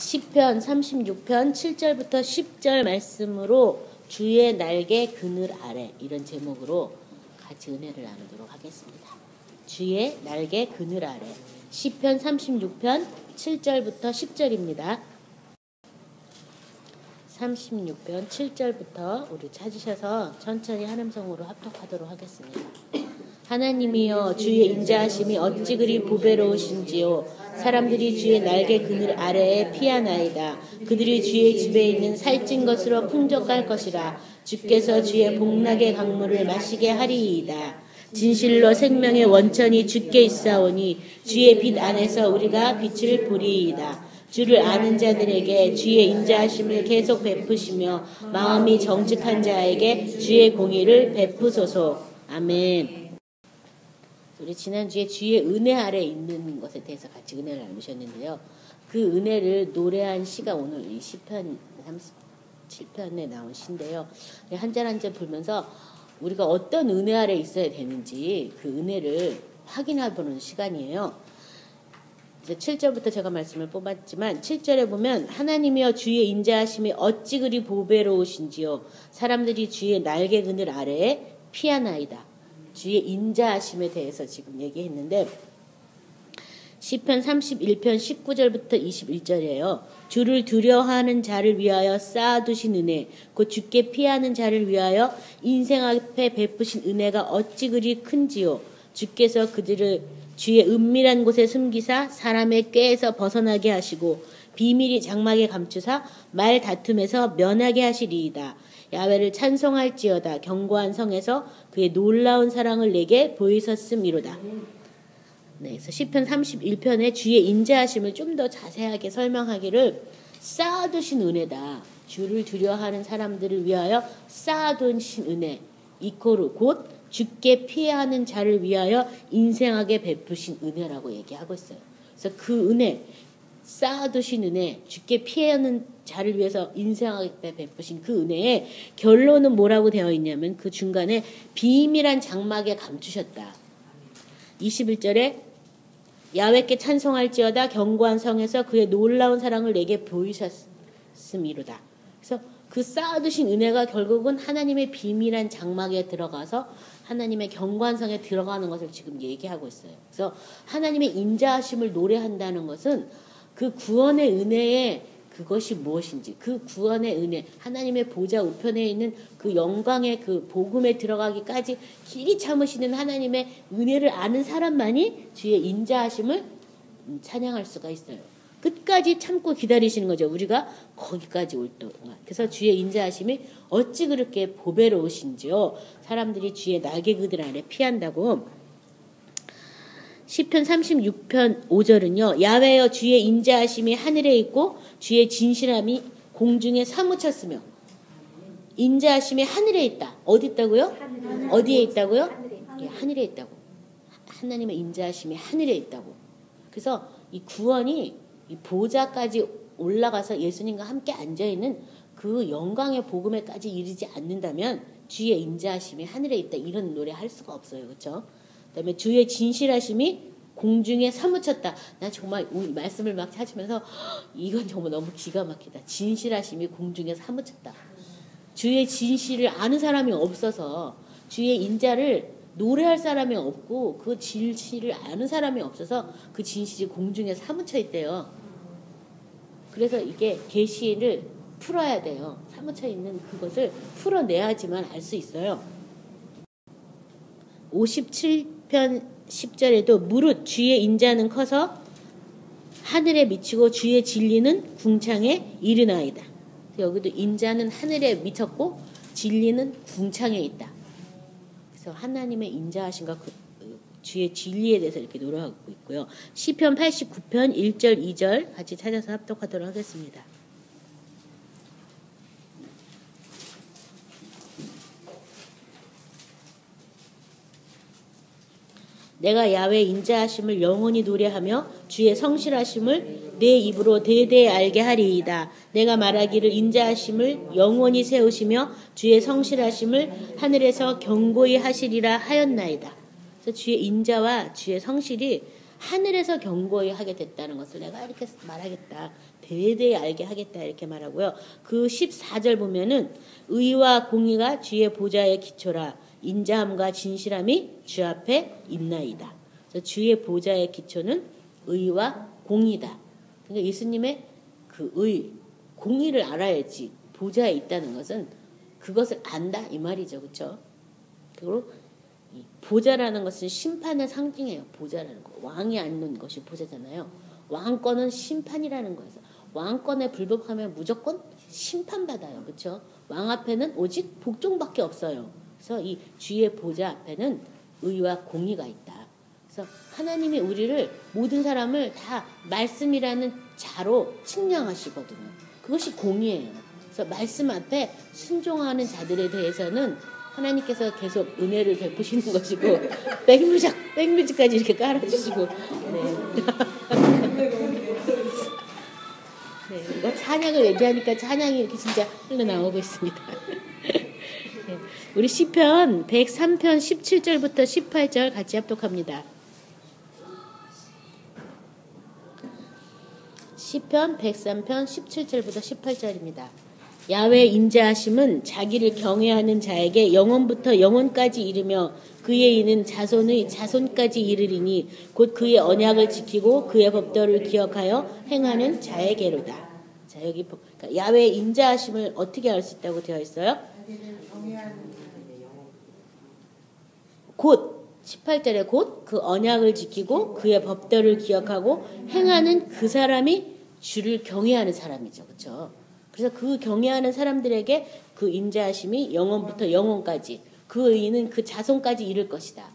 시편 36편 7절부터 10절 말씀으로 주의 날개 그늘 아래, 이런 제목으로 같이 은혜를 나누도록 하겠습니다. 주의 날개 그늘 아래, 시편 36편 7절부터 10절입니다. 36편 7절부터 우리 찾으셔서 천천히 한음성으로 합독하도록 하겠습니다. 하나님이여, 주의 인자하심이 어찌 그리 보배로우신지요. 사람들이 주의 날개 그늘 아래에 피하나이다. 그들이 주의 집에 있는 살찐 것으로 풍족할 것이라. 주께서 주의 복락의 강물을 마시게 하리이다. 진실로 생명의 원천이 주께 있사오니 주의 빛 안에서 우리가 빛을 보리이다. 주를 아는 자들에게 주의 인자하심을 계속 베푸시며 마음이 정직한 자에게 주의 공의를 베푸소서. 아멘. 우리 지난주에 주의 은혜 아래 있는 것에 대해서 같이 은혜를 나누셨는데요. 그 은혜를 노래한 시가 오늘 이 시편 37편에 나온 시인데요. 한 절 한 절 불면서 우리가 어떤 은혜 아래 있어야 되는지 그 은혜를 확인해보는 시간이에요. 이제 7절부터 제가 말씀을 뽑았지만 7절에 보면 하나님이여, 주의 인자하심이 어찌 그리 보배로우신지요. 사람들이 주의 날개 그늘 아래에 피하나이다. 주의 인자하심에 대해서 지금 얘기했는데 시편 31편 19절부터 21절이에요. 주를 두려워하는 자를 위하여 쌓아두신 은혜, 곧 주께 피하는 자를 위하여 인생 앞에 베푸신 은혜가 어찌 그리 큰지요. 주께서 그들을 주의 은밀한 곳에 숨기사 사람의 꾀에서 벗어나게 하시고 비밀이 장막에 감추사 말 다툼에서 면하게 하시리이다. 야훼를 찬송할지어다. 견고한 성에서 그의 놀라운 사랑을 내게 보이셨음이로다. 네, 그래서 시편 31편에 주의 인자하심을 좀 더 자세하게 설명하기를 쌓아두신 은혜다. 주를 두려워하는 사람들을 위하여 쌓아두신 은혜. 이코르 곧 주께 피하는 자를 위하여 인생하게 베푸신 은혜라고 얘기하고 있어요. 그래서 그 은혜, 쌓아두신 은혜, 주께 피하는 자를 위해서 인생하게 베푸신 그 은혜의 결론은 뭐라고 되어 있냐면 그 중간에 비밀한 장막에 감추셨다. 21절에 야훼께 찬송할지어다. 견고한 성에서 그의 놀라운 사랑을 내게 보이셨음이로다. 그래서 그 쌓아두신 은혜가 결국은 하나님의 비밀한 장막에 들어가서 하나님의 견고한 성에 들어가는 것을 지금 얘기하고 있어요. 그래서 하나님의 인자하심을 노래한다는 것은 그 구원의 은혜의 그것이 무엇인지, 그 구원의 은혜, 하나님의 보좌 우편에 있는 그 영광의 그 복음에 들어가기까지 길이 참으시는 하나님의 은혜를 아는 사람만이 주의 인자하심을 찬양할 수가 있어요. 끝까지 참고 기다리시는 거죠. 우리가 거기까지 올 동안. 그래서 주의 인자하심이 어찌 그렇게 보배로우신지요. 사람들이 주의 날개 그늘 아래 피한다고. 시편 36편 5절은요. 야훼여, 주의 인자하심이 하늘에 있고 주의 진실함이 공중에 사무쳤으며. 인자하심이 하늘에 있다. 어디 있다고요? 어디에 있다고요? 예, 하늘에 있다고. 하나님의 인자하심이 하늘에 있다고. 그래서 이 구원이 이 보좌까지 올라가서 예수님과 함께 앉아있는 그 영광의 복음에까지 이르지 않는다면 주의 인자하심이 하늘에 있다, 이런 노래 할 수가 없어요. 그렇죠? 그다음에 주의 진실하심이 공중에 사무쳤다. 나 정말 우리 말씀을 막 찾으면서 이건 정말 너무 기가 막히다. 진실하심이 공중에 사무쳤다. 주의 진실을 아는 사람이 없어서, 주의 인자를 노래할 사람이 없고 그 진실을 아는 사람이 없어서 그 진실이 공중에 사무쳐 있대요. 그래서 이게 계시를 풀어야 돼요. 사무쳐 있는 그것을 풀어내야지만 알 수 있어요. 57편 10절에도 무릇 주의 인자는 커서 하늘에 미치고 주의 진리는 궁창에 이르나이다. 여기도 인자는 하늘에 미쳤고 진리는 궁창에 있다. 그래서 하나님의 인자하심과 주의 진리에 대해서 이렇게 노래하고 있고요. 시편 89편 1절 2절 같이 찾아서 합독하도록 하겠습니다. 내가 야훼 인자하심을 영원히 노래하며 주의 성실하심을 내 입으로 대대에 알게 하리이다. 내가 말하기를 인자하심을 영원히 세우시며 주의 성실하심을 하늘에서 견고히 하시리라 하였나이다. 그래서 주의 인자와 주의 성실이 하늘에서 경고히 하게 됐다는 것을 내가 이렇게 말하겠다. 대대히 알게 하겠다 이렇게 말하고요. 그 14절 보면은 의와 공의가 주의 보좌의 기초라. 인자함과 진실함이 주 앞에 있나이다. 그래서 주의 보좌의 기초는 의와 공의다. 그러니까 예수님의 그 의, 공의를 알아야지 보좌에 있다는 것은 그것을 안다 이 말이죠. 그렇죠? 그리고 이 보좌라는 것은 심판의 상징이에요. 보좌라는 거. 왕이 앉는 것이 보좌잖아요. 왕권은 심판이라는 거예요. 왕권에 불법하면 무조건 심판받아요. 그렇죠? 왕 앞에는 오직 복종밖에 없어요. 그래서 이 주의 보좌 앞에는 의와 공의가 있다. 그래서 하나님이 우리를 모든 사람을 다 말씀이라는 자로 측량하시거든요. 그것이 공의예요. 그래서 말씀 앞에 순종하는 자들에 대해서는 하나님께서 계속 은혜를 베푸시는 것이고 백뮤직까지 이렇게 깔아주시고 네, 찬양을 얘기하니까 찬양이 이렇게 진짜 흘러나오고 있습니다. 네, 우리 시편 103편 17절부터 18절 같이 합독합니다. 시편 103편 17절부터 18절입니다. 야훼 인자하심은 자기를 경외하는 자에게 영원부터 영원까지 이르며 그의 이는 자손의 자손까지 이르리니 곧 그의 언약을 지키고 그의 법도를 기억하여 행하는 자에게로다. 자, 여기 그러니까 야훼 인자하심을 어떻게 알 수 있다고 되어 있어요? 곧 18절에 곧 그 언약을 지키고 그의 법도를 기억하고 행하는 그 사람이 주를 경외하는 사람이죠. 그렇죠? 그래서 그 경외하는 사람들에게 그 인자하심이 영원부터 영원까지 그 의는 그 자손까지 이를 것이다.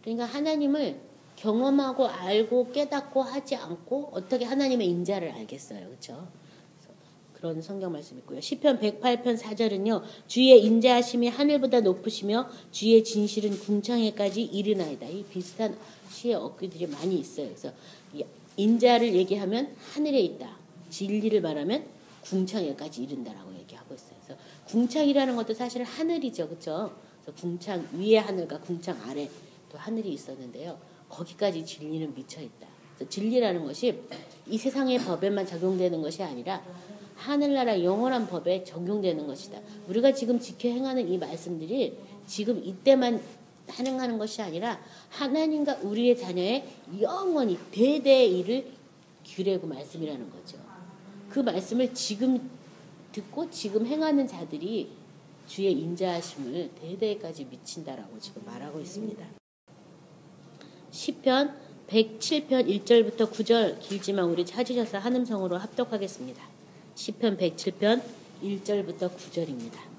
그러니까 하나님을 경험하고 알고 깨닫고 하지 않고 어떻게 하나님의 인자를 알겠어요. 그렇죠? 그런 성경 말씀 있고요. 시편 108편 4절은요. 주의 인자하심이 하늘보다 높으시며 주의 진실은 궁창에까지 이르나이다. 이 비슷한 시의 어귀들이 많이 있어요. 그래서 인자를 얘기하면 하늘에 있다. 진리를 말하면 궁창에까지 이른다라고 얘기하고 있어요. 그래서 궁창이라는 것도 사실 하늘이죠. 그렇죠? 그래서 궁창 위에 하늘과 궁창 아래 또 하늘이 있었는데요. 거기까지 진리는 미쳐 있다. 그래서 진리라는 것이 이 세상의 법에만 적용되는 것이 아니라 하늘나라 영원한 법에 적용되는 것이다. 우리가 지금 지켜 행하는 이 말씀들이 지금 이때만 행하는 것이 아니라 하나님과 우리의 자녀의 영원히 대대의 일을 규례고 말씀이라는 거죠. 그 말씀을 지금 듣고 지금 행하는 자들이 주의 인자하심을 대대까지 미친다라고 지금 말하고 있습니다. 시편 107편 1절부터 9절 길지만 우리 찾으셔서 한음성으로 합독하겠습니다. 시편 107편 1절부터 9절입니다.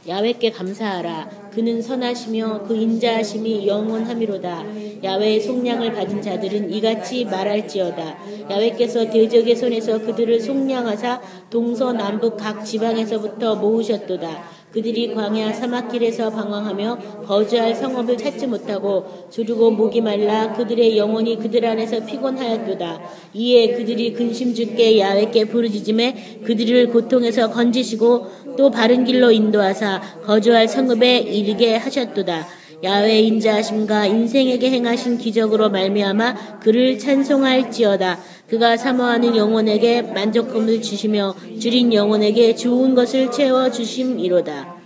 야훼께 감사하라. 그는 선하시며 그 인자하심이 영원하미로다. 야훼의 속량을 받은 자들은 이같이 말할지어다. 야훼께서 대적의 손에서 그들을 속량하사 동서남북 각 지방에서부터 모으셨도다. 그들이 광야 사막길에서 방황하며 거주할 성읍을 찾지 못하고 두르고 목이 말라 그들의 영혼이 그들 안에서 피곤하였도다. 이에 그들이 근심 죽게 야훼께 부르짖음에 그들을 고통에서 건지시고 또 바른 길로 인도하사 거주할 성읍에 이르게 하셨도다. 야훼 인자하심과 인생에게 행하신 기적으로 말미암아 그를 찬송할지어다. 그가 사모하는 영혼에게 만족함을 주시며 줄인 영혼에게 좋은 것을 채워 주심이로다.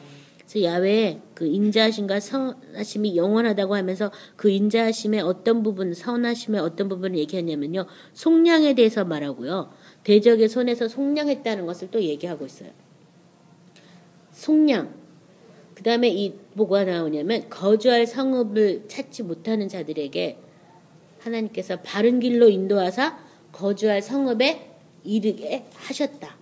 그래서 야훼의 그 인자하심과 선하심이 영원하다고 하면서 그 인자하심의 어떤 부분, 선하심의 어떤 부분을 얘기하냐면요. 속량에 대해서 말하고요. 대적의 손에서 속량했다는 것을 또 얘기하고 있어요. 속량. 그 다음에 이 뭐가 나오냐면 거주할 성읍을 찾지 못하는 자들에게 하나님께서 바른 길로 인도하사 거주할 성읍에 이르게 하셨다.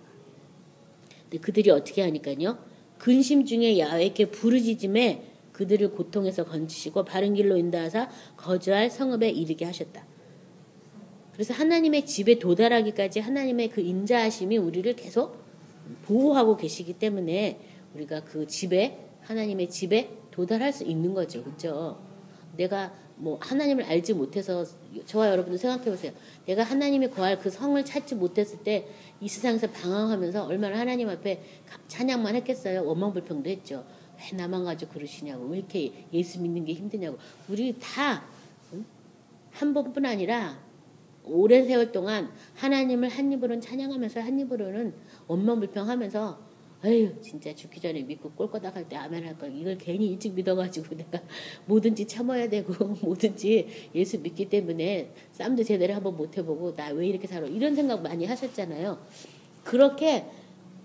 근데 그들이 어떻게 하니까요. 근심 중에 야훼께 부르짖음에 그들을 고통에서 건지시고 바른 길로 인도하사 거주할 성읍에 이르게 하셨다. 그래서 하나님의 집에 도달하기까지 하나님의 그 인자하심이 우리를 계속 보호하고 계시기 때문에 우리가 그 집에 하나님의 집에 도달할 수 있는 거죠. 그렇죠? 내가 뭐 하나님을 알지 못해서 저와 여러분도 생각해 보세요. 내가 하나님이 거할 그 성을 찾지 못했을 때 이 세상에서 방황하면서 얼마나 하나님 앞에 찬양만 했겠어요. 원망불평도 했죠. 왜 나만 가지고 그러시냐고. 왜 이렇게 예수 믿는 게 힘드냐고. 우리 다 한 번뿐 아니라 오랜 세월 동안 하나님을 한 입으로는 찬양하면서 한 입으로는 원망불평하면서 에휴 진짜 죽기 전에 믿고 꼴꼬닥 할 때 아멘 할 걸 이걸 괜히 일찍 믿어가지고 내가 뭐든지 참아야 되고 뭐든지 예수 믿기 때문에 쌈도 제대로 한번 못 해보고 나 왜 이렇게 살아 이런 생각 많이 하셨잖아요. 그렇게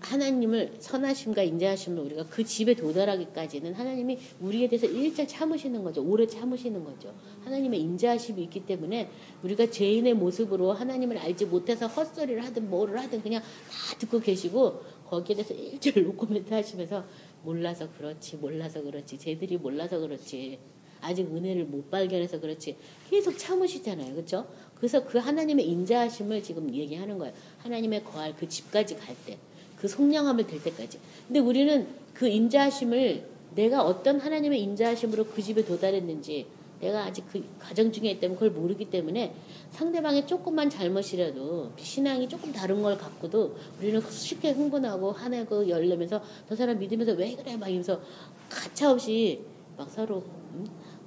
하나님을 선하심과 인자하심을 우리가 그 집에 도달하기까지는 하나님이 우리에 대해서 일절 참으시는 거죠. 오래 참으시는 거죠. 하나님의 인자하심이 있기 때문에 우리가 죄인의 모습으로 하나님을 알지 못해서 헛소리를 하든 뭐를 하든 그냥 다 듣고 계시고 거기에 대해서 일절 노코멘트 하시면서 몰라서 그렇지 쟤들이 몰라서 그렇지 아직 은혜를 못 발견해서 그렇지 계속 참으시잖아요. 그렇죠? 그래서 그 하나님의 인자하심을 지금 얘기하는 거예요. 하나님의 거할 그 집까지 갈 때. 그 속량함을 될 때까지. 근데 우리는 그 인자하심을 내가 어떤 하나님의 인자하심으로 그 집에 도달했는지 내가 아직 그 과정 중에 있다면 그걸 모르기 때문에 상대방의 조금만 잘못이라도 신앙이 조금 다른 걸 갖고도 우리는 쉽게 흥분하고 화내고 열내면서 저 사람 믿으면서 왜 그래 막 이러면서 가차없이 막 서로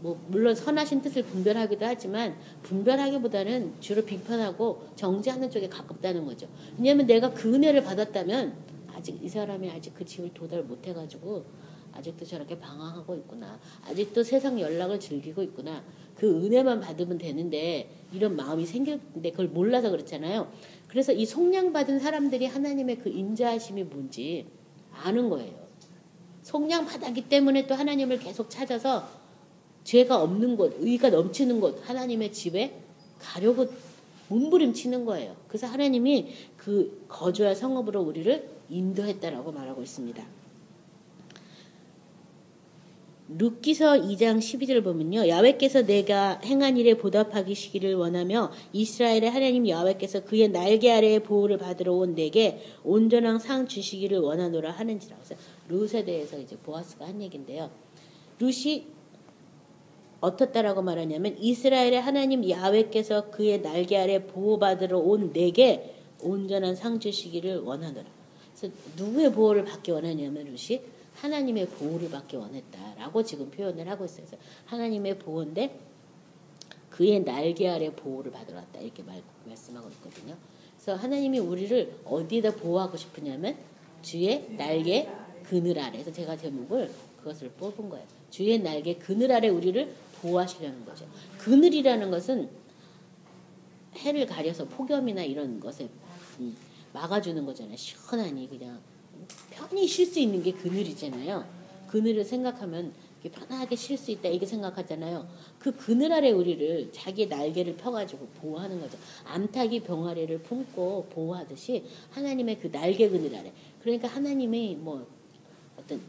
뭐 물론 선하신 뜻을 분별하기도 하지만 분별하기보다는 주로 비판하고 정죄하는 쪽에 가깝다는 거죠. 왜냐하면 내가 그 은혜를 받았다면 아직 이 사람이 아직 그 집을 도달 못해가지고 아직도 저렇게 방황하고 있구나. 아직도 세상 연락을 즐기고 있구나. 그 은혜만 받으면 되는데 이런 마음이 생겼는데 그걸 몰라서 그렇잖아요. 그래서 이 속량받은 사람들이 하나님의 그 인자하심이 뭔지 아는 거예요. 속량받았기 때문에 또 하나님을 계속 찾아서 죄가 없는 곳, 의가 넘치는 곳, 하나님의 집에 가려고 몸부림치는 거예요. 그래서 하나님이 그 거주할 성읍으로 우리를 인도했다라고 말하고 있습니다. 룻기서 2장 12절 보면요. 야훼께서 내가 행한 일에 보답하시기를 원하며 이스라엘의 하나님 야훼께서 그의 날개 아래의 보호를 받으러 온 내게 온전한 상 주시기를 원하노라 하는지라. 그래서 룻에 대해서 이제 보아스가 한 얘기인데요. 룻이 어떻다라고 말하냐면 이스라엘의 하나님 야훼께서 그의 날개 아래 보호받으러 온 내게 온전한 상 주시기를 원하노라. 그래서 누구의 보호를 받기 원하냐면 룻이 하나님의 보호를 받기 원했다라고 지금 표현을 하고 있어요. 그래서 하나님의 보호인데 그의 날개 아래 보호를 받으러 왔다 이렇게 말씀하고 있거든요. 그래서 하나님이 우리를 어디에다 보호하고 싶으냐면 주의 날개 그늘 아래서 제가 제목을 그것을 뽑은 거예요. 주의 날개 그늘 아래 우리를 보호하시려는 거죠. 그늘이라는 것은 해를 가려서 폭염이나 이런 것에 막아주는 거잖아요. 시원하니 그냥 편히 쉴 수 있는 게 그늘이잖아요. 그늘을 생각하면 편하게 쉴 수 있다 이렇게 생각하잖아요. 그 그늘 아래 우리를 자기의 날개를 펴가지고 보호하는 거죠. 암탉이 병아리를 품고 보호하듯이 하나님의 그 날개 그늘 아래. 그러니까 하나님의 뭐 어떤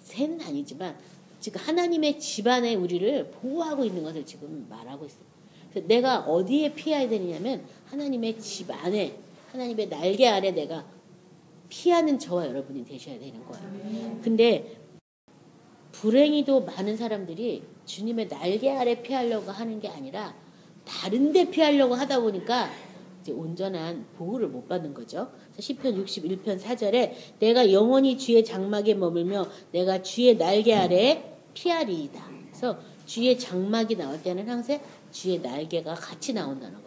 새는 아니지만 지금 하나님의 집안에 우리를 보호하고 있는 것을 지금 말하고 있어요. 그래서 내가 어디에 피해야 되느냐면 하나님의 집 안에 하나님의 날개 아래 내가 피하는 저와 여러분이 되셔야 되는 거예요. 근데 불행히도 많은 사람들이 주님의 날개 아래 피하려고 하는 게 아니라 다른 데 피하려고 하다 보니까 이제 온전한 보호를 못 받는 거죠. 시편 61편 4절에 내가 영원히 주의 장막에 머물며 내가 주의 날개 아래에 피하리이다. 그래서 주의 장막이 나올 때는 항상 주의 날개가 같이 나온다는 거.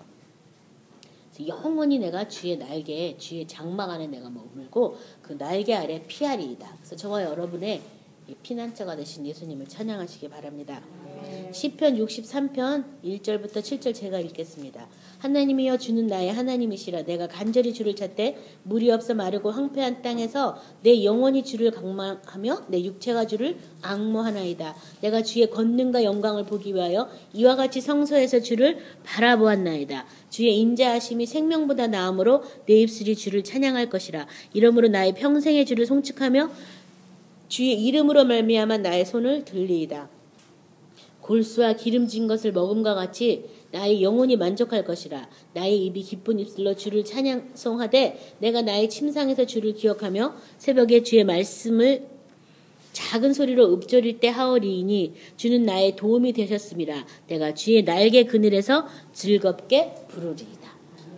영원히 내가 주의 날개에 주의 장막 안에 내가 머물고 그 날개 아래 피하리이다. 그래서 저와 여러분의 피난처가 되신 예수님을 찬양하시기 바랍니다. 시편 63편 1절부터 7절 제가 읽겠습니다. 하나님이여 주는 나의 하나님이시라. 내가 간절히 주를 찾되 물이 없어 마르고 황폐한 땅에서 내 영혼이 주를 갈망하며 내 육체가 주를 앙모하나이다. 내가 주의 권능과 영광을 보기 위하여 이와 같이 성소에서 주를 바라보았나이다. 주의 인자하심이 생명보다 나음으로 내 입술이 주를 찬양할 것이라. 이러므로 나의 평생의 주를 송축하며 주의 이름으로 말미암아 나의 손을 들리이다. 골수와 기름진 것을 먹음과 같이 나의 영혼이 만족할 것이라. 나의 입이 기쁜 입술로 주를 찬양송하되 내가 나의 침상에서 주를 기억하며 새벽에 주의 말씀을 작은 소리로 읊조릴 때 하오리이니 주는 나의 도움이 되셨습니다. 내가 주의 날개 그늘에서 즐겁게 부르리이다.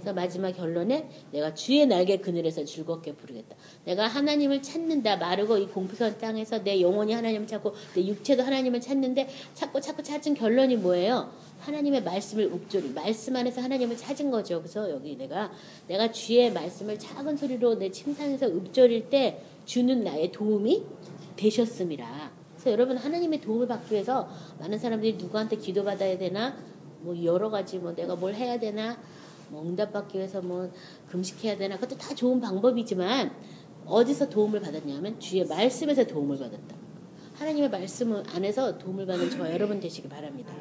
그래서 마지막 결론에 내가 주의 날개 그늘에서 즐겁게 부르겠다. 내가 하나님을 찾는다. 마르고 이 공포스러운 땅에서 내 영혼이 하나님을 찾고 내 육체도 하나님을 찾는데 찾고 찾은 결론이 뭐예요? 하나님의 말씀을 읊조리, 말씀 안에서 하나님을 찾은 거죠. 그래서 여기 내가 주의 말씀을 작은 소리로 내 침상에서 읊조릴 때 주는 나의 도움이 되셨음이라. 그래서 여러분 하나님의 도움을 받기 위해서 많은 사람들이 누구한테 기도받아야 되나, 뭐 여러 가지 뭐 내가 뭘 해야 되나, 뭐 응답받기 위해서 뭐 금식해야 되나, 그것도 다 좋은 방법이지만 어디서 도움을 받았냐면 주의 말씀에서 도움을 받았다. 하나님의 말씀 안에서 도움을 받는 저와 여러분 되시기 바랍니다.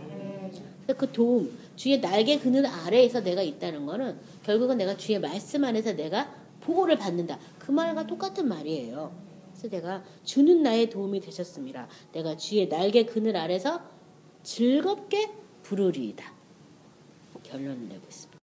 그래서 그 도움, 주의 날개 그늘 아래에서 내가 있다는 거는 결국은 내가 주의 말씀 안에서 내가 보호를 받는다. 그 말과 똑같은 말이에요. 그래서 내가 주는 나의 도움이 되셨습니다. 내가 주의 날개 그늘 아래서 즐겁게 부르리이다. 결론을 내고 있습니다.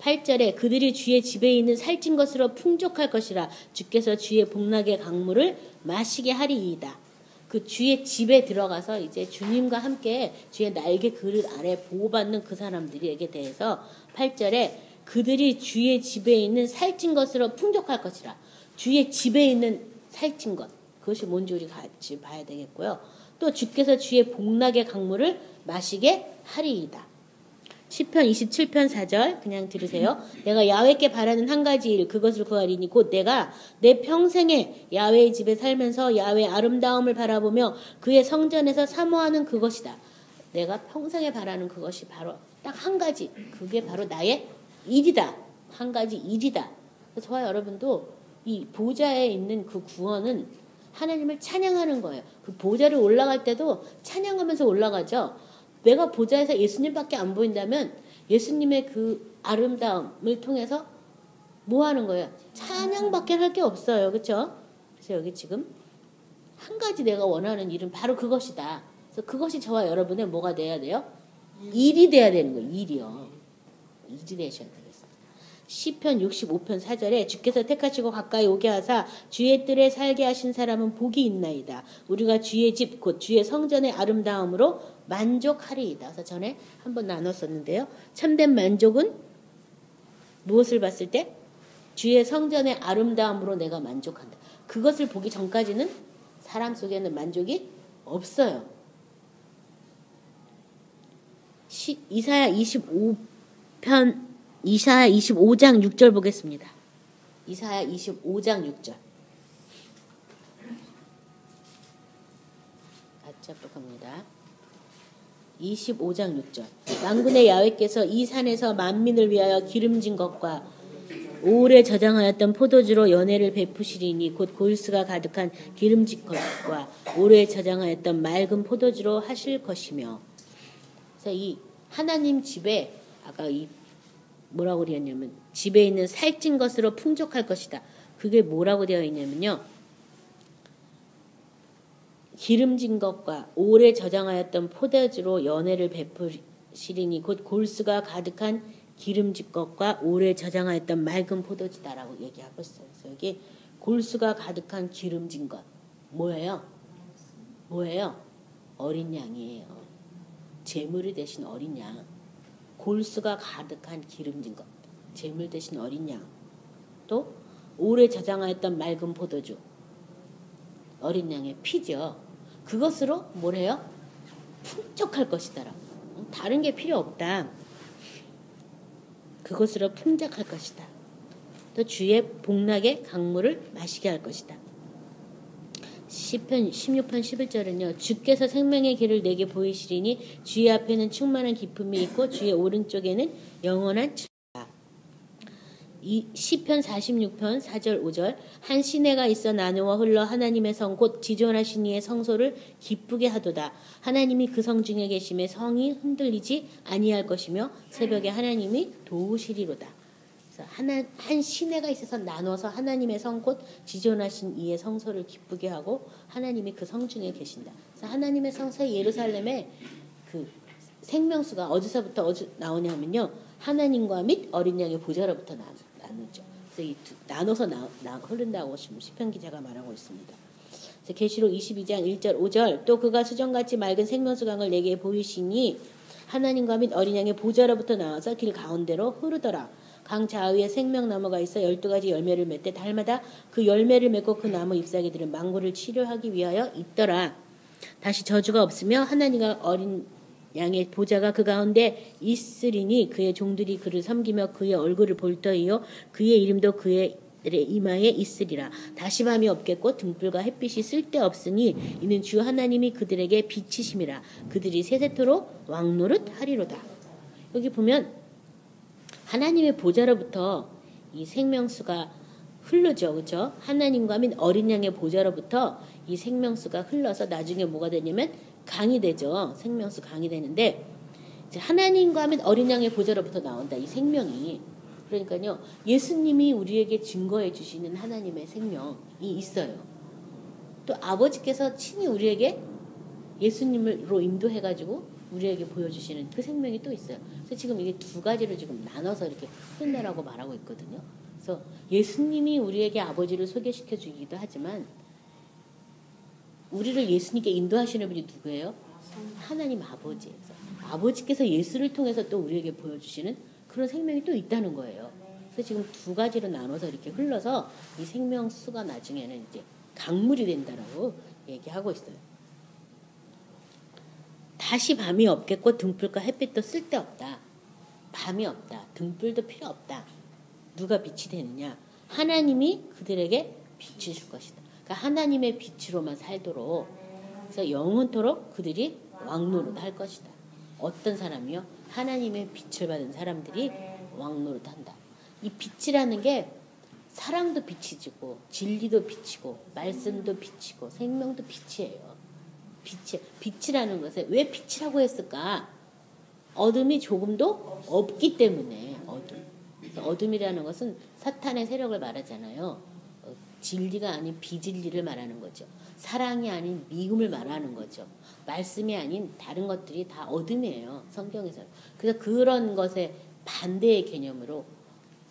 8절에 그들이 주의 집에 있는 살찐 것으로 풍족할 것이라 주께서 주의 복락의 강물을 마시게 하리이다. 그 주의 집에 들어가서 이제 주님과 함께 주의 날개 그릇 아래 보호받는 그 사람들에게 대해서 8절에 그들이 주의 집에 있는 살찐 것으로 풍족할 것이라. 주의 집에 있는 살찐 것, 그것이 뭔지 우리 같이 봐야 되겠고요. 또 주께서 주의 복락의 강물을 마시게 하리이다. 시편 27편 4절 그냥 들으세요. 내가 야훼께 바라는 한 가지 일 그것을 구하리니 곧 내가 내 평생에 야훼의 집에 살면서 야훼의 아름다움을 바라보며 그의 성전에서 사모하는 그것이다. 내가 평생에 바라는 그것이 바로 딱 한 가지. 그게 바로 나의 일이다. 한 가지 일이다. 저와 여러분도 이 보좌에 있는 그 구원은 하나님을 찬양하는 거예요. 그 보좌를 올라갈 때도 찬양하면서 올라가죠. 내가 보좌에서 예수님밖에 안 보인다면 예수님의 그 아름다움을 통해서 뭐 하는 거예요? 찬양밖에 할 게 없어요. 그렇죠? 그래서 여기 지금 한 가지 내가 원하는 일은 바로 그것이다. 그래서 그것이 저와 여러분의 뭐가 돼야 돼요? 일이 돼야 되는 거예요. 일이요. 일이 되셔야 되겠습니다. 시편 65편 4절에 주께서 택하시고 가까이 오게 하사 주의 뜰에 살게 하신 사람은 복이 있나이다. 우리가 주의 집 곧 주의 성전의 아름다움으로 만족하리이다. 그래서 전에 한번 나눴었는데요. 참된 만족은 무엇을 봤을 때? 주의 성전의 아름다움으로 내가 만족한다. 그것을 보기 전까지는 사람 속에는 만족이 없어요. 이사야 25장 6절 보겠습니다. 이사야 25장 6절. 같이 합독합니다. 25장 6절. 만군의 야훼께서 이 산에서 만민을 위하여 기름진 것과 오래 저장하였던 포도주로 연회를 베푸시리니 곧 골수가 가득한 기름진 것과 오래 저장하였던 맑은 포도주로 하실 것이며. 그래서 이 하나님 집에 아까 이 뭐라고 그랬냐면 집에 있는 살찐 것으로 풍족할 것이다. 그게 뭐라고 되어 있냐면요. 기름진 것과 오래 저장하였던 포도주로 연회를 베푸시리니 곧 골수가 가득한 기름진 것과 오래 저장하였던 맑은 포도주다라고 얘기하고 있어요. 그래서 여기 골수가 가득한 기름진 것 뭐예요? 뭐예요? 어린 양이에요. 제물이 되신 어린 양. 골수가 가득한 기름진 것. 제물 되신 어린 양. 또 오래 저장하였던 맑은 포도주. 어린 양의 피죠. 그것으로 뭐래요? 풍족할 것이다라고. 다른 게 필요 없다. 그것으로 풍족할 것이다. 또 주의 복락의 강물을 마시게 할 것이다. 시편 16편 11절은요. 주께서 생명의 길을 내게 보이시리니 주의 앞에는 충만한 기쁨이 있고 주의 오른쪽에는 영원한 층이다. 이 시편 46편 4절 5절 한 시내가 있어 나누어 흘러 하나님의 성 곧 지존하신 이의 성소를 기쁘게 하도다. 하나님이 그 성 중에 계심에 성이 흔들리지 아니할 것이며 새벽에 하나님이 도우시리로다. 그래서 한 시내가 있어서 나눠서 하나님의 성 곧 지존하신 이의 성소를 기쁘게 하고 하나님이 그 성 중에 계신다. 그래서 하나님의 성서 예루살렘의 그 생명수가 어디서부터 나오냐면요. 하나님과 및 어린 양의 보좌로부터 나누죠. 그래서 이 나눠서 흐른다고 시편 기자가 말하고 있습니다. 계시록 22장 1절 5절 또 그가 수정같이 맑은 생명수강을 내게 보이시니 하나님과 및 어린 양의 보좌로부터 나와서 길 가운데로 흐르더라. 강 좌우에 생명나무가 있어 12가지 열매를 맺되 달마다 그 열매를 맺고 그 나무 잎사귀들은 망고를 치료하기 위하여 있더라. 다시 저주가 없으며 하나님과 어린 양의 보좌가 그 가운데 있으리니 그의 종들이 그를 섬기며 그의 얼굴을 볼 터이요 그의 이름도 그의 이마에 있으리라. 다시 밤이 없겠고 등불과 햇빛이 쓸데없으니 이는 주 하나님이 그들에게 빛이심이라. 그들이 세세토록 왕노릇 하리로다. 여기 보면 하나님의 보좌로부터 이 생명수가 흐르죠. 그렇죠? 하나님과 및 어린 양의 보좌로부터 이 생명수가 흘러서 나중에 뭐가 되냐면 강이 되죠. 생명수 강이 되는데 이제 하나님과 및 어린 양의 보좌로부터 나온다. 이 생명이. 그러니까요. 예수님이 우리에게 증거해 주시는 하나님의 생명이 있어요. 또 아버지께서 친히 우리에게 예수님으로 인도해가지고 우리에게 보여주시는 그 생명이 또 있어요. 그래서 지금 이게 두 가지로 지금 나눠서 이렇게 끝내라고 말하고 있거든요. 그래서 예수님이 우리에게 아버지를 소개시켜 주기도 하지만 우리를 예수님께 인도하시는 분이 누구예요? 하나님 아버지예요. 아버지께서 예수를 통해서 또 우리에게 보여주시는 그런 생명이 또 있다는 거예요. 그래서 지금 두 가지로 나눠서 이렇게 흘러서 이 생명수가 나중에는 이제 강물이 된다라고 얘기하고 있어요. 다시 밤이 없겠고 등불과 햇빛도 쓸데없다. 밤이 없다. 등불도 필요 없다. 누가 빛이 되느냐? 하나님이 그들에게 빛을 줄 것이다. 그러니까 하나님의 빛으로만 살도록 그래서 영원토록 그들이 왕노릇 할 것이다. 어떤 사람이요? 하나님의 빛을 받은 사람들이 왕노릇 한다. 이 빛이라는 게 사랑도 빛이지고 진리도 빛이고 말씀도 빛이고 생명도 빛이에요. 빛이라는 것에 왜 빛이라고 했을까? 어둠이 조금도 없기 때문에 어둠이라는 것은 사탄의 세력을 말하잖아요. 진리가 아닌 비진리를 말하는 거죠. 사랑이 아닌 미움을 말하는 거죠. 말씀이 아닌 다른 것들이 다 어둠이에요. 성경에서. 그래서 그런 것의 반대의 개념으로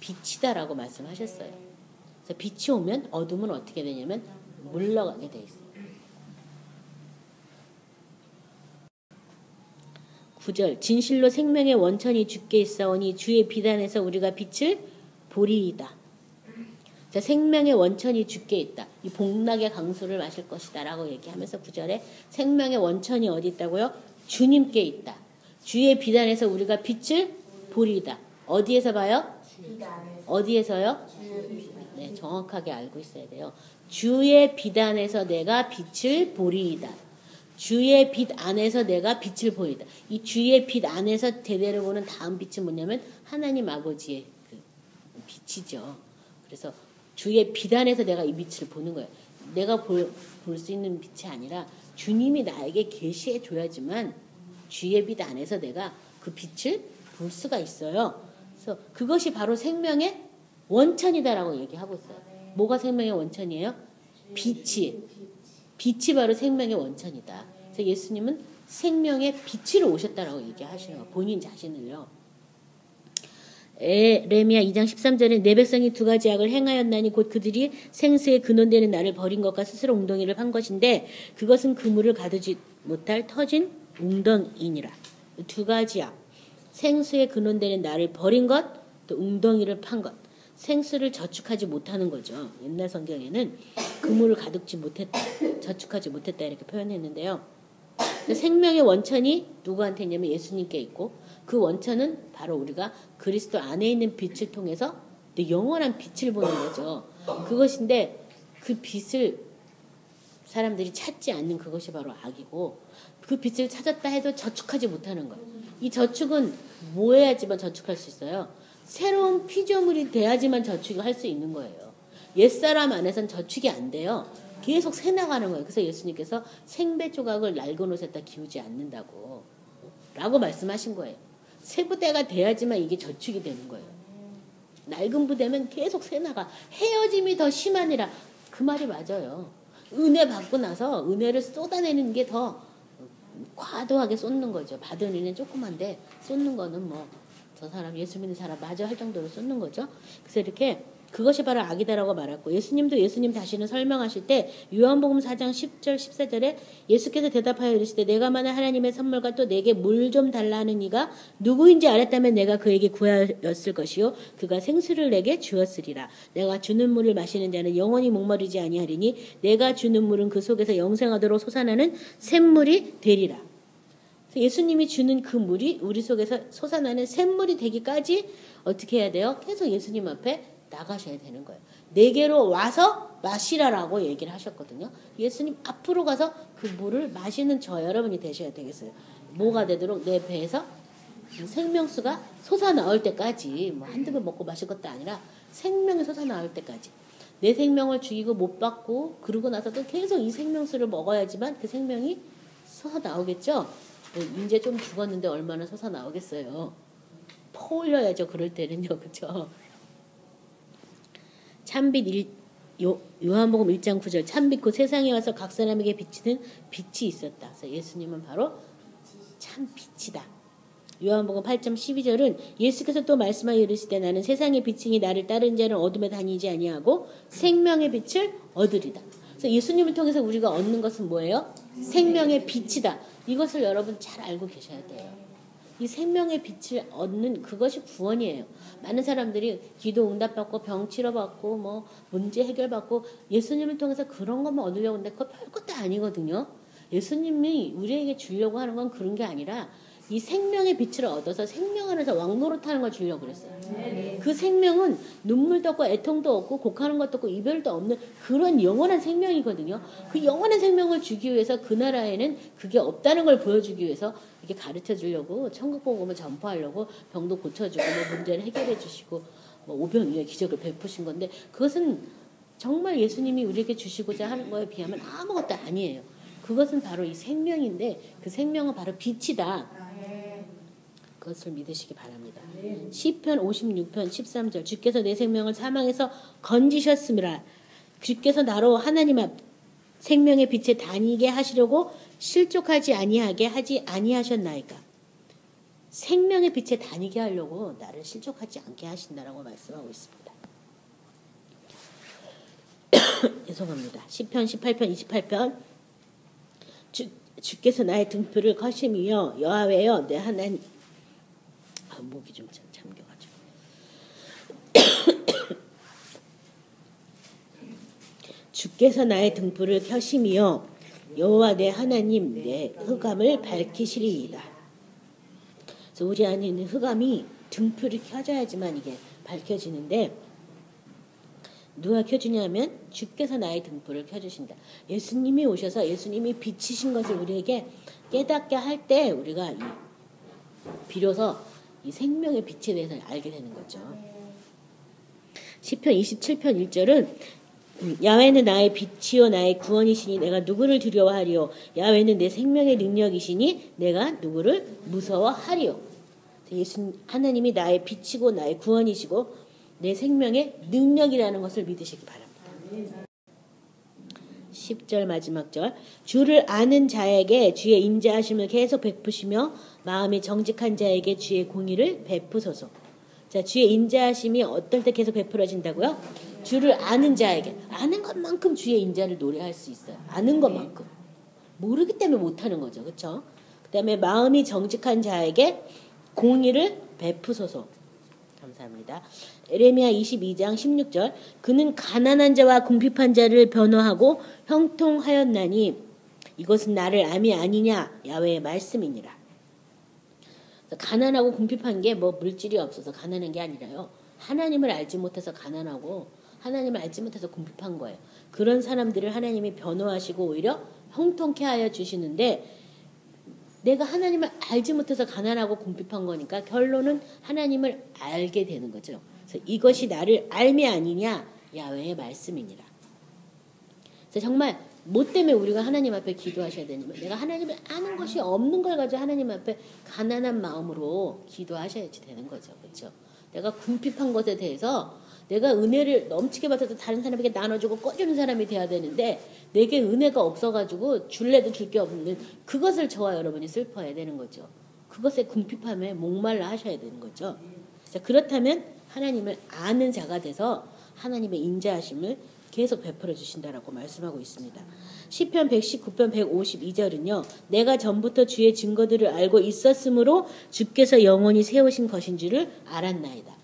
빛이다라고 말씀하셨어요. 그래서 빛이 오면 어둠은 어떻게 되냐면 물러가게 돼 있어요. 9절 진실로 생명의 원천이 주께 있사오니 주의 비단에서 우리가 빛을 보리이다. 자, 생명의 원천이 주께 있다. 이 복락의 강수를 마실 것이다 라고 얘기하면서 9절에 생명의 원천이 어디 있다고요? 주님께 있다. 주의 비단에서 우리가 빛을 보리이다. 어디에서 봐요? 어디에서요? 네, 정확하게 알고 있어야 돼요. 주의 비단에서 내가 빛을 보리이다. 주의 빛 안에서 내가 빛을 보이다. 이 주의 빛 안에서 대대로 보는 다음 빛은 뭐냐면 하나님 아버지의 그 빛이죠. 그래서 주의 빛 안에서 내가 이 빛을 보는 거예요. 내가 볼 수 있는 빛이 아니라 주님이 나에게 계시해 줘야지만 주의 빛 안에서 내가 그 빛을 볼 수가 있어요. 그래서 그것이 바로 생명의 원천이다라고 얘기하고 있어요. 뭐가 생명의 원천이에요? 빛이 바로 생명의 원천이다. 그래서 예수님은 생명의 빛으로 오셨다라고 얘기하시는 거예요. 본인 자신을요. 에레미야 2장 13절에 내 백성이 두 가지 악을 행하였나니 곧 그들이 생수에 근원되는 나를 버린 것과 스스로 웅덩이를 판 것인데 그것은 그물을 가두지 못할 터진 웅덩이니라. 두 가지 악. 생수에 근원되는 나를 버린 것, 또 웅덩이를 판 것. 생수를 저축하지 못하는 거죠. 옛날 성경에는 그물을 가득지 못했다, 저축하지 못했다 이렇게 표현했는데요. 생명의 원천이 누구한테 있냐면 예수님께 있고 그 원천은 바로 우리가 그리스도 안에 있는 빛을 통해서 영원한 빛을 보는 거죠. 그것인데 그 빛을 사람들이 찾지 않는 그것이 바로 악이고 그 빛을 찾았다 해도 저축하지 못하는 거예요. 이 저축은 뭐 해야지만 저축할 수 있어요? 새로운 피조물이 돼야지만 저축을 할 수 있는 거예요. 옛사람 안에선 저축이 안 돼요. 계속 새나가는 거예요. 그래서 예수님께서 생배 조각을 낡은 옷에다 기우지 않는다고 라고 말씀하신 거예요. 새 부대가 돼야지만 이게 저축이 되는 거예요. 낡은 부대면 계속 새나가. 헤어짐이 더 심하니라. 그 말이 맞아요. 은혜 받고 나서 은혜를 쏟아내는 게 더 과도하게 쏟는 거죠. 받은 은혜는 조그만데 쏟는 거는 뭐 저 사람 예수 믿는 사람 마저 할 정도로 쏟는 거죠. 그래서 이렇게 그것이 바로 악이다라고 말했고 예수님도 예수님 자신을 설명하실 때 요한복음 4장 10절 14절에 예수께서 대답하여 이르시되 내가 만일 하나님의 선물과 또 내게 물 좀 달라 하는 이가 누구인지 알았다면 내가 그에게 구하였을 것이요 그가 생수를 내게 주었으리라. 내가 주는 물을 마시는 자는 영원히 목마르지 아니하리니 내가 주는 물은 그 속에서 영생하도록 솟아나는 샘물이 되리라. 예수님이 주는 그 물이 우리 속에서 솟아나는 샘물이 되기까지 어떻게 해야 돼요? 계속 예수님 앞에 나가셔야 되는 거예요. 내게로 와서 마시라라고 얘기를 하셨거든요. 예수님 앞으로 가서 그 물을 마시는 저 여러분이 되셔야 되겠어요. 뭐가 되도록 내 배에서 생명수가 솟아나올 때까지, 뭐 한두 번 먹고 마실 것도 아니라 생명이 솟아나올 때까지. 내 생명을 죽이고 못 받고 그러고 나서도 계속 이 생명수를 먹어야지만 그 생명이 솟아나오겠죠. 이제 좀 죽었는데 얼마나 솟아나오겠어요. 퍼올려야죠. 그럴 때는요. 그렇죠. 참빛 요한복음 1장 9절 참빛 곧 세상에 와서 각 사람에게 비치는 빛이 있었다. 그래서 예수님은 바로 참빛이다. 요한복음 8장 12절은 예수께서 또 말씀하여 이르시되 나는 세상의 빛이니 나를 따르는 자는 어둠에 다니지 아니하고 생명의 빛을 얻으리다. 그래서 예수님을 통해서 우리가 얻는 것은 뭐예요? 생명의 빛이다. 이것을 여러분 잘 알고 계셔야 돼요. 이 생명의 빛을 얻는 그것이 구원이에요. 많은 사람들이 기도 응답받고 병 치료받고 뭐 문제 해결받고 예수님을 통해서 그런 것만 얻으려고 하는데 그거 별것도 아니거든요. 예수님이 우리에게 주려고 하는 건 그런 게 아니라 이 생명의 빛을 얻어서 생명 안에서 왕노릇하는 걸 주려고 그랬어요. 그 생명은 눈물도 없고 애통도 없고 곡하는 것도 없고 이별도 없는 그런 영원한 생명이거든요. 그 영원한 생명을 주기 위해서 그 나라에는 그게 없다는 걸 보여주기 위해서 이렇게 가르쳐 주려고 천국 복음을 전파하려고 병도 고쳐주고 뭐 문제를 해결해 주시고 뭐 오병이어의 기적을 베푸신 건데 그것은 정말 예수님이 우리에게 주시고자 하는 거에 비하면 아무것도 아니에요. 그것은 바로 이 생명인데 그 생명은 바로 빛이다. 그것을 믿으시기 바랍니다. 시편 56편 13절 주께서 내 생명을 사망에서 건지셨음이라. 주께서 나로 하나님 앞 생명의 빛에 다니게 하시려고 실족하지 아니하게 하지 아니하셨나이까. 생명의 빛에 다니게 하려고 나를 실족하지 않게 하신다라고 말씀하고 있습니다. 죄송합니다. 시편 18편 28편 주께서 나의 등불을 거심이여 여호와여 내 하나님 목이 좀 잠겨가지고 주께서 나의 등불을 켜심이여 여호와 내 하나님 내 흑암을 밝히시리이다. 그래서 우리 안에 있는 흑암이 등불이 켜져야지만 이게 밝혀지는데 누가 켜주냐면 주께서 나의 등불을 켜주신다. 예수님이 오셔서 예수님이 비치신 것을 우리에게 깨닫게 할 때 우리가 비로소 이 생명의 빛에 대해서 알게 되는 거죠. 시편 27편 1절은 야훼는 나의 빛이요 나의 구원이시니 내가 누구를 두려워하리요. 야훼는 내 생명의 능력이시니 내가 누구를 무서워하리요. 예수 하나님이 나의 빛이고 나의 구원이시고 내 생명의 능력이라는 것을 믿으시기 바랍니다. 10절 마지막 절 주를 아는 자에게 주의 인자하심을 계속 베푸시며 마음이 정직한 자에게 주의 공의를 베푸소서. 자, 주의 인자하심이 어떨 때 계속 베풀어진다고요? 주를 아는 자에게 아는 것만큼 주의 인자를 노래할 수 있어요. 아는 것만큼. 모르기 때문에 못하는 거죠. 그렇죠? 그 다음에 마음이 정직한 자에게 공의를 베푸소서. 감사합니다. 에레미야 22장 16절 그는 가난한 자와 궁핍한 자를 변호하고 형통하였나니 이것은 나를 암이 아니냐 야훼의 말씀이니라. 가난하고 궁핍한 게 뭐 물질이 없어서 가난한 게 아니라요. 하나님을 알지 못해서 가난하고 하나님을 알지 못해서 궁핍한 거예요. 그런 사람들을 하나님이 변호하시고 오히려 형통케 하여 주시는데 내가 하나님을 알지 못해서 가난하고 궁핍한 거니까 결론은 하나님을 알게 되는 거죠. 그래서 이것이 나를 알미 아니냐 야훼의 말씀이니라. 그래서 정말 뭐 때문에 우리가 하나님 앞에 기도하셔야 되냐면 내가 하나님을 아는 것이 없는 걸 가지고 하나님 앞에 가난한 마음으로 기도하셔야지 되는 거죠. 그렇죠? 내가 궁핍한 것에 대해서 내가 은혜를 넘치게 받아서 다른 사람에게 나눠주고 꺼주는 사람이 돼야 되는데 내게 은혜가 없어가지고 줄래도 줄 게 없는 그것을 저와 여러분이 슬퍼해야 되는 거죠. 그것의 궁핍함에 목말라 하셔야 되는 거죠. 자, 그렇다면 하나님을 아는 자가 돼서 하나님의 인자하심을 계속 베풀어 주신다라고 말씀하고 있습니다. 시편 119편 152절은요. 내가 전부터 주의 증거들을 알고 있었으므로 주께서 영원히 세우신 것인 줄을 알았나이다.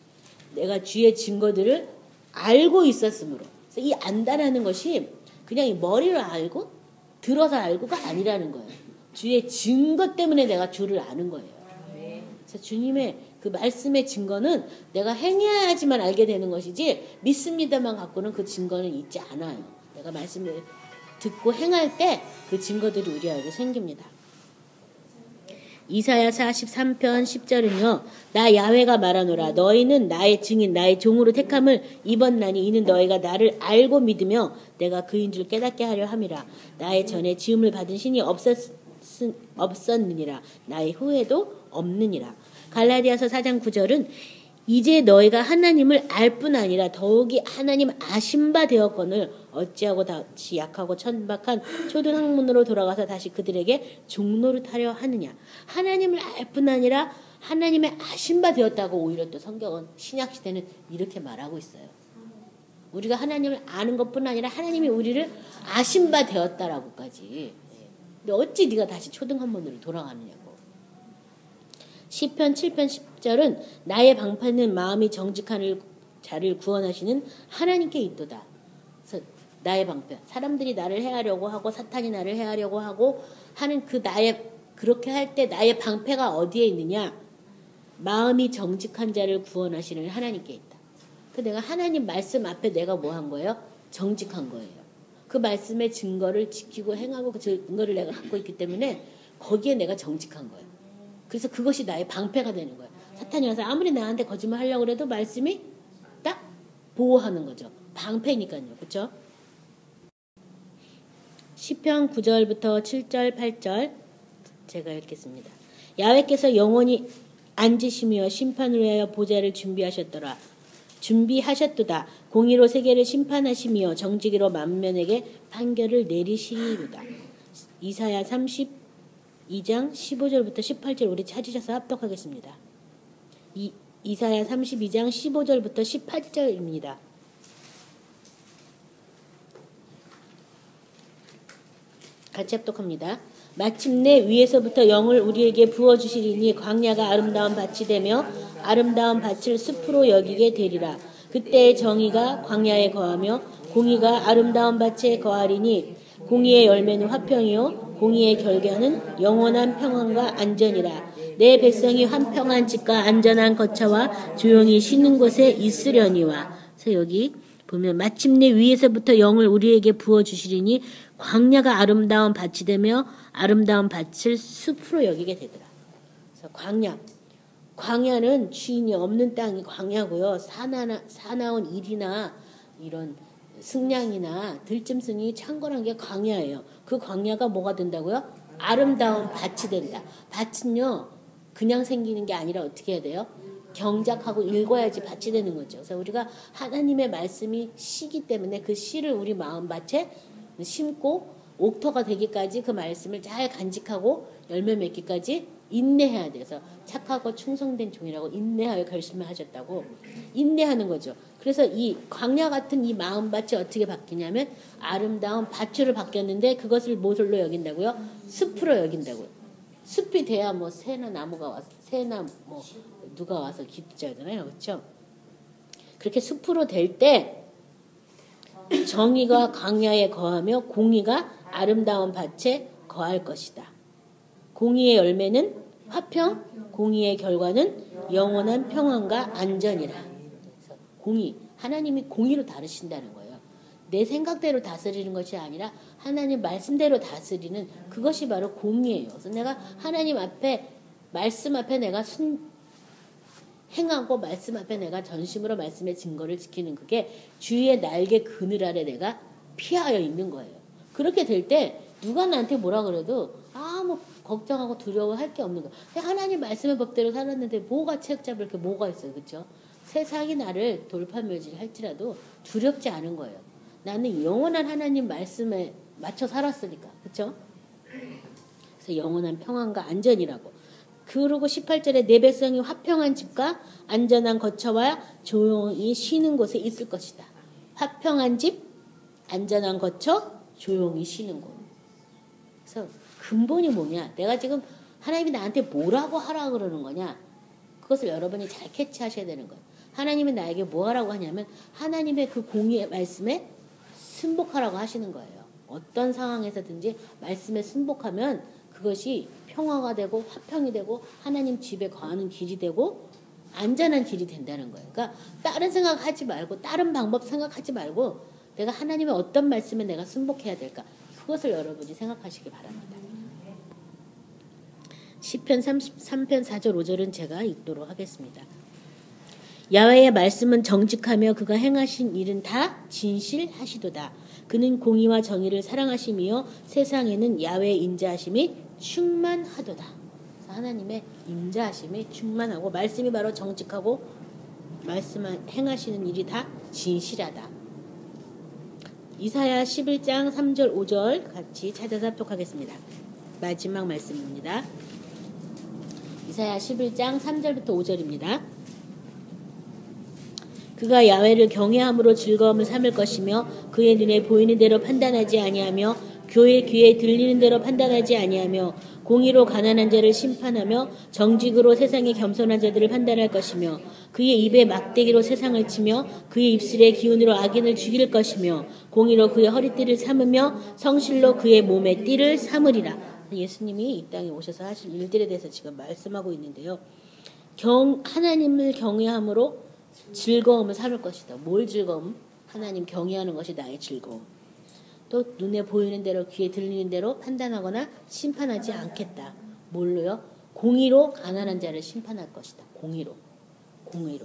내가 주의 증거들을 알고 있었으므로. 그래서 이 안다라는 것이 그냥 이 머리로 알고 들어서 알고가 아니라는 거예요. 주의 증거 때문에 내가 주를 아는 거예요. 그래서 주님의 그 말씀의 증거는 내가 행해야지만 알게 되는 것이지 믿습니다만 갖고는 그 증거는 있지 않아요. 내가 말씀을 듣고 행할 때 그 증거들이 우리에게 생깁니다. 이사야 43편 10절은요. 나 야훼가 말하노라. 너희는 나의 증인 나의 종으로 택함을 입었나니 이는 너희가 나를 알고 믿으며 내가 그인 줄 깨닫게 하려 함이라. 나의 전에 지음을 받은 신이 없었느니라. 나의 후에도 없느니라. 갈라디아서 4장 9절은 이제 너희가 하나님을 알 뿐 아니라 더욱이 하나님 아신 바 되었거늘 어찌하고 다시 약하고 천박한 초등학문으로 돌아가서 다시 그들에게 종노릇하려 하느냐. 하나님을 알 뿐 아니라 하나님의 아신 바 되었다고 오히려 또 성경은 신약시대는 이렇게 말하고 있어요. 우리가 하나님을 아는 것뿐 아니라 하나님이 우리를 아신 바 되었다라고까지. 근데 어찌 네가 다시 초등학문으로 돌아가느냐고. 시편 7편 10절은 나의 방패는 마음이 정직한 자를 구원하시는 하나님께 있도다. 그래서 나의 방패. 사람들이 나를 해하려고 하고 사탄이 나를 해하려고 하고 하는 그 나의 그렇게 할 때 나의 방패가 어디에 있느냐? 마음이 정직한 자를 구원하시는 하나님께 있다. 그 내가 하나님 말씀 앞에 내가 뭐 한 거예요? 정직한 거예요. 그 말씀의 증거를 지키고 행하고 그 증거를 내가 갖고 있기 때문에 거기에 내가 정직한 거예요. 그래서 그것이 나의 방패가 되는 거예요. 사탄이 와서 아무리 나한테 거짓말 하려고 해도 말씀이 딱 보호하는 거죠. 방패니까요. 그렇죠? 시편 9절부터 7절 8절 제가 읽겠습니다. 야훼께서 영원히 앉으시며 심판을 위하여 보좌를 준비하셨도다. 공의로 세계를 심판하시며 정직으로 만면에게 판결을 내리시리로다. 이사야 32장 15절부터 18절 우리 찾으셔서 합독하겠습니다. 이사야 32장 15절부터 18절입니다. 같이 합독합니다. 마침내 위에서부터 영을 우리에게 부어주시리니 광야가 아름다운 밭이 되며 아름다운 밭을 숲으로 여기게 되리라. 그때 정의가 광야에 거하며 공의가 아름다운 밭에 거하리니 공의의 열매는 화평이요 공의의 결과는 영원한 평안과 안전이라. 내 백성이 화평한 집과 안전한 거처와 조용히 쉬는 곳에 있으려니와. 그래서 여기 보면 마침내 위에서부터 영을 우리에게 부어주시리니 광야가 아름다운 밭이 되며 아름다운 밭을 숲으로 여기게 되더라. 그래서 광야는 주인이 없는 땅이 광야고요. 사나운 일이나 이런 승냥이나 들짐승이 창궐한 게 광야예요. 그 광야가 뭐가 된다고요? 아름다운 밭이 된다. 밭은요 그냥 생기는 게 아니라 어떻게 해야 돼요? 경작하고 읽어야지 밭이 되는 거죠. 그래서 우리가 하나님의 말씀이 씨기 때문에 그 씨를 우리 마음밭에 심고 옥토가 되기까지 그 말씀을 잘 간직하고 열매 맺기까지 인내해야 돼서 착하고 충성된 종이라고 인내하여 결심을 하셨다고 인내하는 거죠. 그래서 이 광야 같은 이 마음밭이 어떻게 바뀌냐면 아름다운 밭으로 바뀌었는데 그것을 무엇으로 여긴다고요? 숲으로 여긴다고요. 숲이 돼야 뭐 새나 나무가 와서 새나 뭐 누가 와서 기르잖아요. 그렇죠? 그렇게 숲으로 될 때 정의가 광야에 거하며 공의가 아름다운 밭에 거할 것이다. 공의의 열매는 화평, 공의의 결과는 영원한 평안과 안전이라. 그래서 공의, 하나님이 공의로 다루신다는 거예요. 내 생각대로 다스리는 것이 아니라 하나님 말씀대로 다스리는 그것이 바로 공의예요. 그래서 내가 하나님 앞에 말씀 앞에 내가 행하고 말씀 앞에 내가 전심으로 말씀의 증거를 지키는 그게 주의 날개 그늘 아래 내가 피하여 있는 거예요. 그렇게 될 때 누가 나한테 뭐라 그래도 아무 걱정하고 두려워할 게 없는 거예요. 하나님 말씀의 법대로 살았는데 뭐가 책 잡을 게 뭐가 있어요. 그렇죠? 세상이 나를 돌파멸질할지라도 두렵지 않은 거예요. 나는 영원한 하나님 말씀에 맞춰 살았으니까. 그렇죠? 그래서 영원한 평안과 안전이라고. 그러고 18절에 내 백성이 화평한 집과 안전한 거처와 조용히 쉬는 곳에 있을 것이다. 화평한 집, 안전한 거처, 조용히 쉬는 곳. 그래서 근본이 뭐냐? 내가 지금 하나님이 나한테 뭐라고 하라 그러는 거냐? 그것을 여러분이 잘 캐치하셔야 되는 거예요. 하나님이 나에게 뭐 하라고 하냐면 하나님의 그 공의의 말씀에 순복하라고 하시는 거예요. 어떤 상황에서든지 말씀에 순복하면 그것이 평화가 되고 화평이 되고 하나님 집에 거하는 길이 되고 안전한 길이 된다는 거예요. 그러니까 다른 생각하지 말고 다른 방법 생각하지 말고 내가 하나님의 어떤 말씀에 내가 순복해야 될까? 그것을 여러분이 생각하시기 바랍니다. 시편 33편 4절 5절은 제가 읽도록 하겠습니다. 야훼의 말씀은 정직하며 그가 행하신 일은 다 진실하시도다. 그는 공의와 정의를 사랑하시며 세상에는 야훼의 인자하심이 충만하도다. 하나님의 인자하심이 충만하고 말씀이 바로 정직하고 말씀을 행하시는 일이 다 진실하다. 이사야 11장 3절 5절 같이 찾아서 합독하겠습니다. 마지막 말씀입니다. 이사야 11장 3절부터 5절입니다. 그가 야훼를 경외함으로 즐거움을 삼을 것이며 그의 눈에 보이는 대로 판단하지 아니하며 그의 귀에 들리는 대로 판단하지 아니하며 공의로 가난한 자를 심판하며 정직으로 세상의 겸손한 자들을 판단할 것이며 그의 입에 막대기로 세상을 치며 그의 입술의 기운으로 악인을 죽일 것이며 공의로 그의 허리띠를 삼으며 성실로 그의 몸에 띠를 삼으리라. 예수님이 이 땅에 오셔서 하실 일들에 대해서 지금 말씀하고 있는데요. 하나님을 경외함으로 즐거움을 삼을 것이다. 뭘 즐거움? 하나님 경외하는 것이 나의 즐거움. 또 눈에 보이는 대로 귀에 들리는 대로 판단하거나 심판하지 않겠다. 뭘로요? 공의로 가난한 자를 심판할 것이다. 공의로.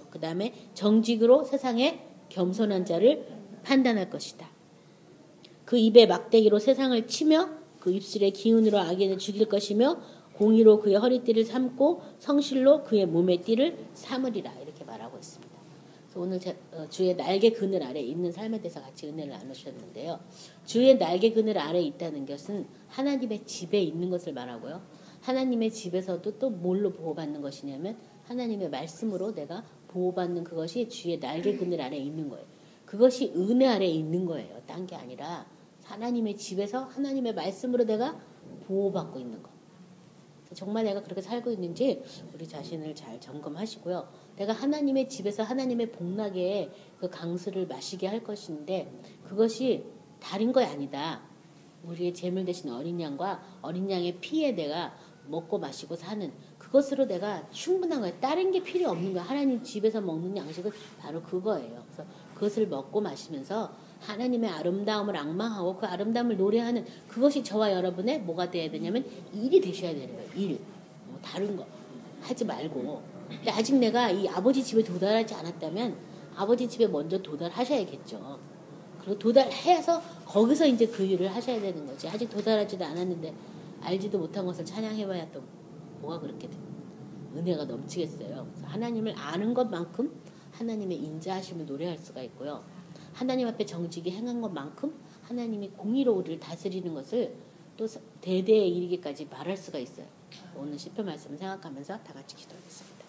그 다음에 정직으로 세상에 겸손한 자를 판단할 것이다. 그 입에 막대기로 세상을 치며 그 입술의 기운으로 악인을 죽일 것이며 공의로 그의 허리띠를 삼고 성실로 그의 몸의 띠를 삼으리라. 이렇게 말하고 있습니다. 오늘 주의 날개 그늘 아래 있는 삶에 대해서 같이 은혜를 나누셨는데요. 주의 날개 그늘 아래 있다는 것은 하나님의 집에 있는 것을 말하고요. 하나님의 집에서도 또 뭘로 보호받는 것이냐면 하나님의 말씀으로 내가 보호받는 그것이 주의 날개 그늘 아래 있는 거예요. 그것이 은혜 아래 있는 거예요. 딴 게 아니라 하나님의 집에서 하나님의 말씀으로 내가 보호받고 있는 거. 정말 내가 그렇게 살고 있는지 우리 자신을 잘 점검하시고요. 내가 하나님의 집에서 하나님의 복락의 그 강수를 마시게 할 것인데 그것이 다른 거 아니다. 우리의 제물 되신 어린 양과 어린 양의 피에 내가 먹고 마시고 사는 그것으로 내가 충분한 거예요. 다른 게 필요 없는 거예요. 하나님 집에서 먹는 양식은 바로 그거예요. 그래서 그것을 먹고 마시면서 하나님의 아름다움을 앙망하고 그 아름다움을 노래하는 그것이 저와 여러분의 뭐가 돼야 되냐면 일이 되셔야 되는 거예요. 일. 다른 거 하지 말고. 근데 아직 내가 이 아버지 집에 도달하지 않았다면 아버지 집에 먼저 도달하셔야겠죠. 그리고 도달해서 거기서 이제 그 일을 하셔야 되는 거지. 아직 도달하지도 않았는데 알지도 못한 것을 찬양해봐야 또 뭐가 그렇게 은혜가 넘치겠어요. 그래서 하나님을 아는 것만큼 하나님의 인자하심을 노래할 수가 있고요. 하나님 앞에 정직히 행한 것만큼 하나님이 공의로 우리를 다스리는 것을 또 대대에 이르기까지 말할 수가 있어요. 오늘 시편 말씀을 생각하면서 다 같이 기도하겠습니다.